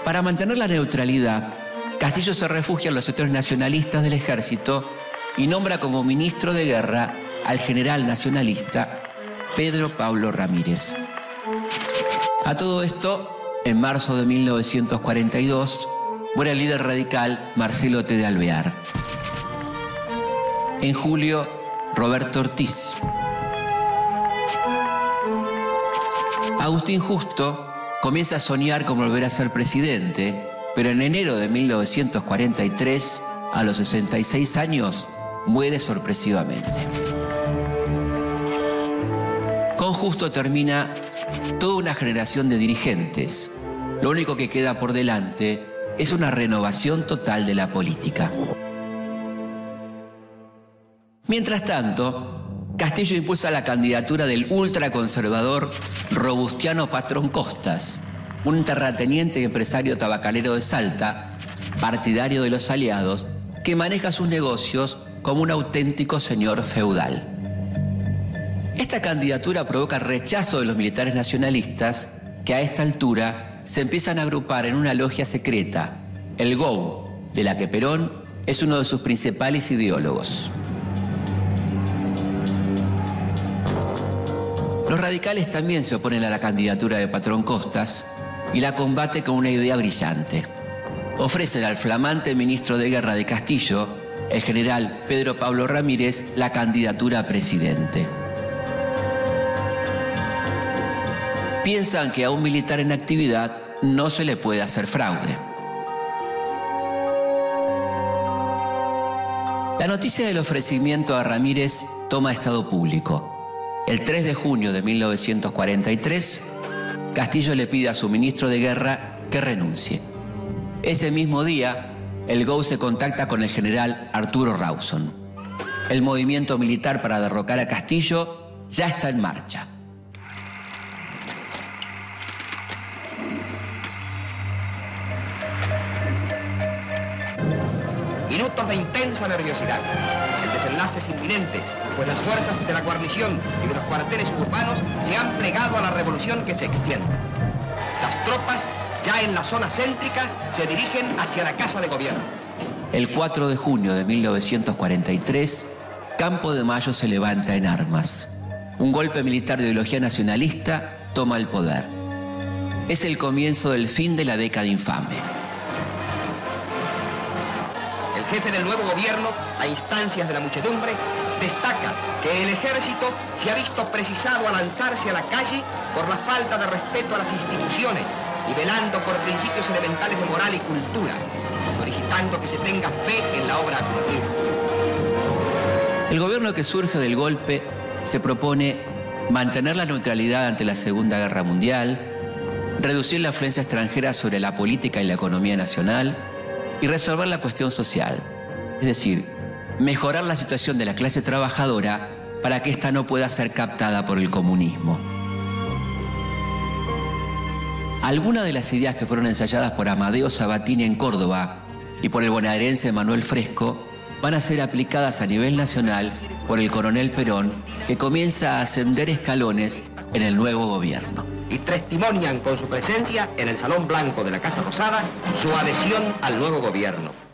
Para mantener la neutralidad, Castillo se refugia en los sectores nacionalistas del ejército y nombra como ministro de guerra al general nacionalista Pedro Pablo Ramírez. A todo esto, en marzo de 1942, muere el líder radical Marcelo T. de Alvear. En julio, Roberto Ortiz. Agustín Justo comienza a soñar con volver a ser presidente, pero en enero de 1943, a los 66 años, muere sorpresivamente. Con Justo termina toda una generación de dirigentes. Lo único que queda por delante es una renovación total de la política. Mientras tanto, Castillo impulsa la candidatura del ultraconservador Robustiano Patrón Costas, un terrateniente y empresario tabacalero de Salta, partidario de los aliados, que maneja sus negocios como un auténtico señor feudal. Esta candidatura provoca el rechazo de los militares nacionalistas, que a esta altura se empiezan a agrupar en una logia secreta, el GOU, de la que Perón es uno de sus principales ideólogos. Los radicales también se oponen a la candidatura de Patrón Costas y la combate con una idea brillante. Ofrecen al flamante ministro de guerra de Castillo, el general Pedro Pablo Ramírez, la candidatura a presidente. Piensan que a un militar en actividad no se le puede hacer fraude. La noticia del ofrecimiento a Ramírez toma estado público. El 3 de junio de 1943, Castillo le pide a su ministro de guerra que renuncie. Ese mismo día, el GOU se contacta con el general Arturo Rawson. El movimiento militar para derrocar a Castillo ya está en marcha. Minutos de intensa nerviosidad. El desenlace es inminente, pues las fuerzas de la guarnición y de los cuarteles urbanos se han plegado a la revolución que se extiende. Las tropas, ya en la zona céntrica, se dirigen hacia la Casa de Gobierno. El 4 de junio de 1943, Campo de Mayo se levanta en armas. Un golpe militar de ideología nacionalista toma el poder. Es el comienzo del fin de la década infame. El jefe del nuevo gobierno, a instancias de la muchedumbre, destaca que el ejército se ha visto precisado a lanzarse a la calle por la falta de respeto a las instituciones y velando por principios elementales de moral y cultura, solicitando que se tenga fe en la obra a cumplir. El gobierno que surge del golpe se propone mantener la neutralidad ante la Segunda Guerra Mundial, reducir la influencia extranjera sobre la política y la economía nacional y resolver la cuestión social, es decir, mejorar la situación de la clase trabajadora para que ésta no pueda ser captada por el comunismo. Algunas de las ideas que fueron ensayadas por Amadeo Sabatini en Córdoba y por el bonaerense Manuel Fresco van a ser aplicadas a nivel nacional por el coronel Perón, que comienza a ascender escalones en el nuevo gobierno. Y testimonian con su presencia en el Salón Blanco de la Casa Rosada su adhesión al nuevo gobierno.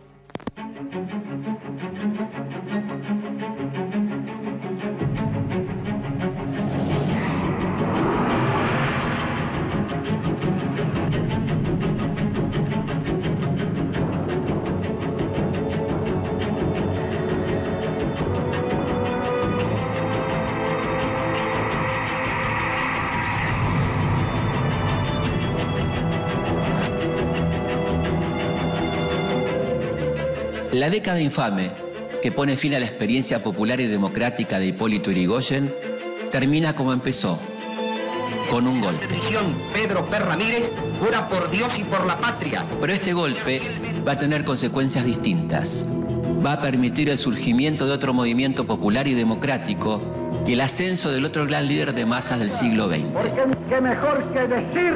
La década infame, que pone fin a la experiencia popular y democrática de Hipólito Yrigoyen, termina como empezó, con un golpe. Pedro P. Ramírez jura por Dios y por la patria. Pero este golpe va a tener consecuencias distintas. Va a permitir el surgimiento de otro movimiento popular y democrático y el ascenso del otro gran líder de masas del siglo XX. Porque qué mejor que decir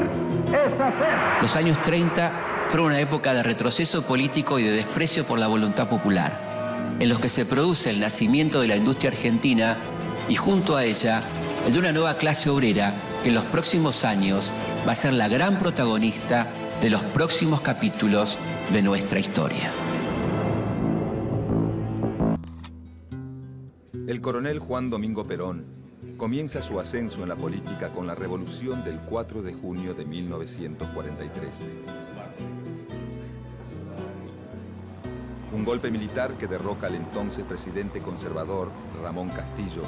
es hacer. Los años 30 fueron una época de retroceso político y de desprecio por la voluntad popular, en los que se produce el nacimiento de la industria argentina y junto a ella el de una nueva clase obrera que en los próximos años va a ser la gran protagonista de los próximos capítulos de nuestra historia. El coronel Juan Domingo Perón comienza su ascenso en la política con la revolución del 4 de junio de 1943. Un golpe militar que derroca al entonces presidente conservador Ramón Castillo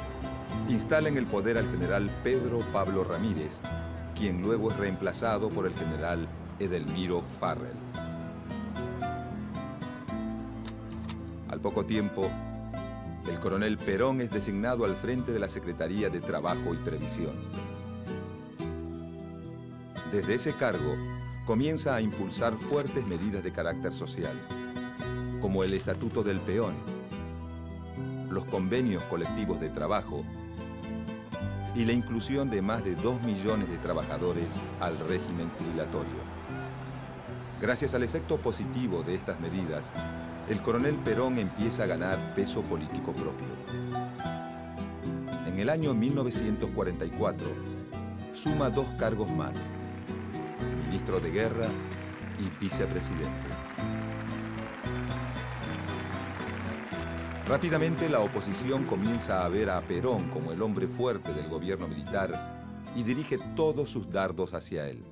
instala en el poder al general Pedro Pablo Ramírez, quien luego es reemplazado por el general Edelmiro Farrell. Al poco tiempo, el coronel Perón es designado al frente de la Secretaría de Trabajo y Previsión. Desde ese cargo, comienza a impulsar fuertes medidas de carácter social, como el Estatuto del Peón, los convenios colectivos de trabajo y la inclusión de más de 2 millones de trabajadores al régimen jubilatorio. Gracias al efecto positivo de estas medidas, el coronel Perón empieza a ganar peso político propio. En el año 1944, suma 2 cargos más: ministro de Guerra y vicepresidente. Rápidamente la oposición comienza a ver a Perón como el hombre fuerte del gobierno militar y dirige todos sus dardos hacia él.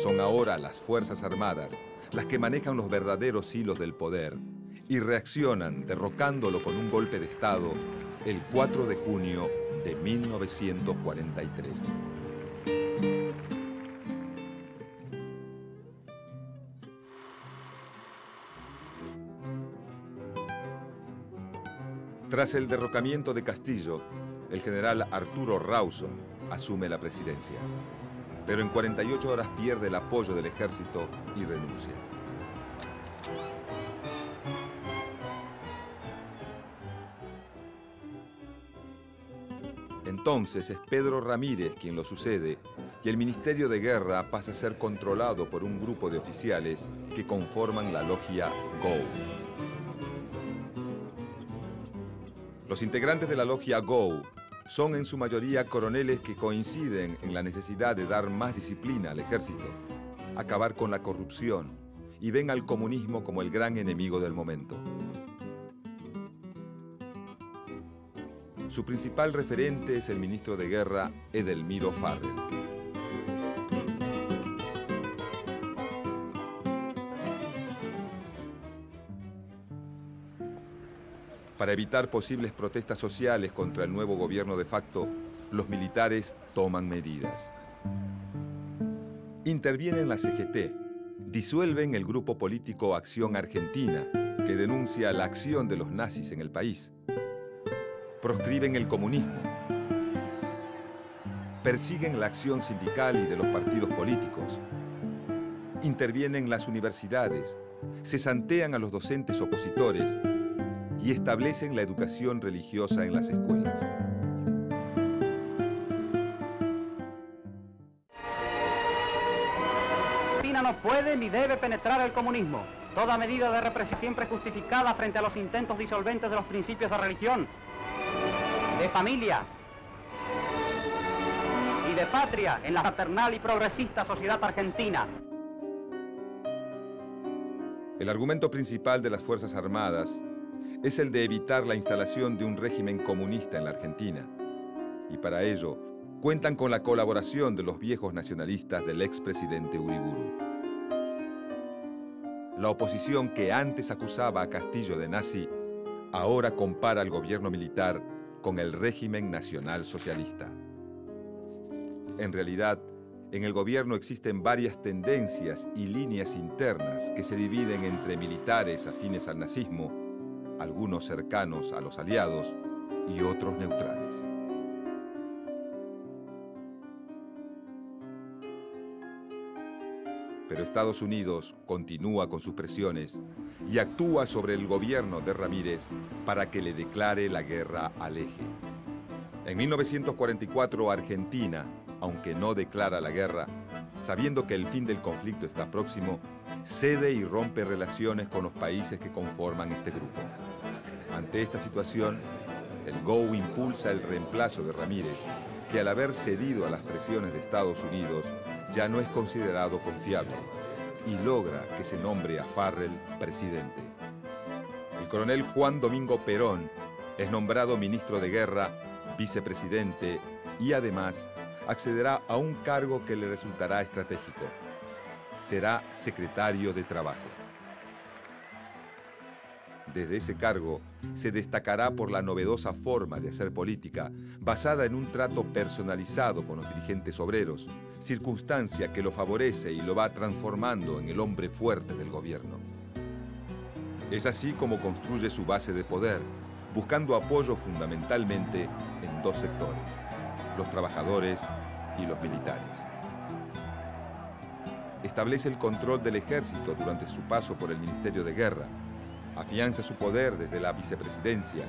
Son ahora las Fuerzas Armadas las que manejan los verdaderos hilos del poder y reaccionan derrocándolo con un golpe de Estado el 4 de junio de 1943. Tras el derrocamiento de Castillo, el general Arturo Rawson asume la presidencia, pero en 48 horas pierde el apoyo del ejército y renuncia. Entonces es Pedro Ramírez quien lo sucede y el Ministerio de Guerra pasa a ser controlado por un grupo de oficiales que conforman la logia GO. Los integrantes de la logia GO son en su mayoría coroneles que coinciden en la necesidad de dar más disciplina al ejército, acabar con la corrupción y ven al comunismo como el gran enemigo del momento. Su principal referente es el ministro de Guerra Edelmiro Farrell. Para evitar posibles protestas sociales contra el nuevo gobierno de facto, los militares toman medidas. Intervienen la CGT, disuelven el grupo político Acción Argentina, que denuncia la acción de los nazis en el país. Proscriben el comunismo. Persiguen la acción sindical y de los partidos políticos. Intervienen las universidades, cesantean a los docentes opositores y establecen la educación religiosa en las escuelas. Argentina no puede ni debe penetrar el comunismo. Toda medida de represión siempre justificada frente a los intentos disolventes de los principios de religión, de familia y de patria en la fraternal y progresista sociedad argentina. El argumento principal de las Fuerzas Armadas es el de evitar la instalación de un régimen comunista en la Argentina. Y para ello, cuentan con la colaboración de los viejos nacionalistas del expresidente Uriburu. La oposición que antes acusaba a Castillo de nazi, ahora compara al gobierno militar con el régimen nacional socialista. En realidad, En el gobierno existen varias tendencias y líneas internas que se dividen entre militares afines al nazismo, algunos cercanos a los aliados y otros neutrales. Pero Estados Unidos continúa con sus presiones y actúa sobre el gobierno de Ramírez para que le declare la guerra al eje. En 1944, Argentina, aunque no declara la guerra, sabiendo que el fin del conflicto está próximo, cede y rompe relaciones con los países que conforman este grupo. Ante esta situación, el GO impulsa el reemplazo de Ramírez, que al haber cedido a las presiones de Estados Unidos, ya no es considerado confiable, y logra que se nombre a Farrell presidente. El coronel Juan Domingo Perón es nombrado ministro de Guerra, vicepresidente y además accederá a un cargo que le resultará estratégico. Será secretario de Trabajo. Desde ese cargo se destacará por la novedosa forma de hacer política basada en un trato personalizado con los dirigentes obreros, circunstancia que lo favorece y lo va transformando en el hombre fuerte del gobierno. Es así como construye su base de poder, buscando apoyo fundamentalmente en dos sectores: los trabajadores y los militares. Establece el control del ejército durante su paso por el Ministerio de Guerra, afianza su poder desde la vicepresidencia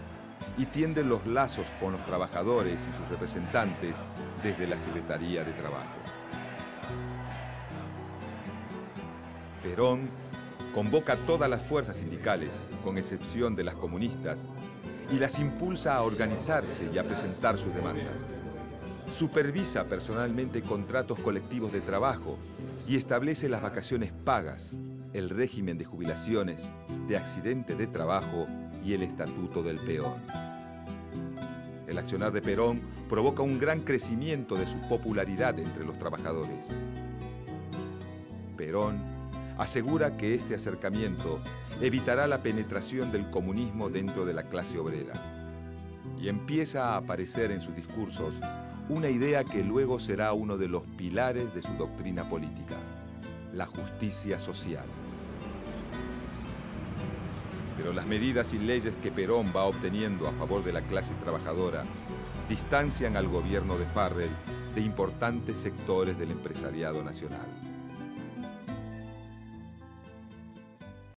y tiende los lazos con los trabajadores y sus representantes desde la Secretaría de Trabajo. Perón convoca a todas las fuerzas sindicales, con excepción de las comunistas, y las impulsa a organizarse y a presentar sus demandas. Supervisa personalmente contratos colectivos de trabajo y establece las vacaciones pagas, el régimen de jubilaciones, de accidente de trabajo y el estatuto del peón. El accionar de Perón provoca un gran crecimiento de su popularidad entre los trabajadores. Perón asegura que este acercamiento evitará la penetración del comunismo dentro de la clase obrera y empieza a aparecer en sus discursos una idea que luego será uno de los pilares de su doctrina política: la justicia social. Pero las medidas y leyes que Perón va obteniendo a favor de la clase trabajadora distancian al gobierno de Farrell de importantes sectores del empresariado nacional.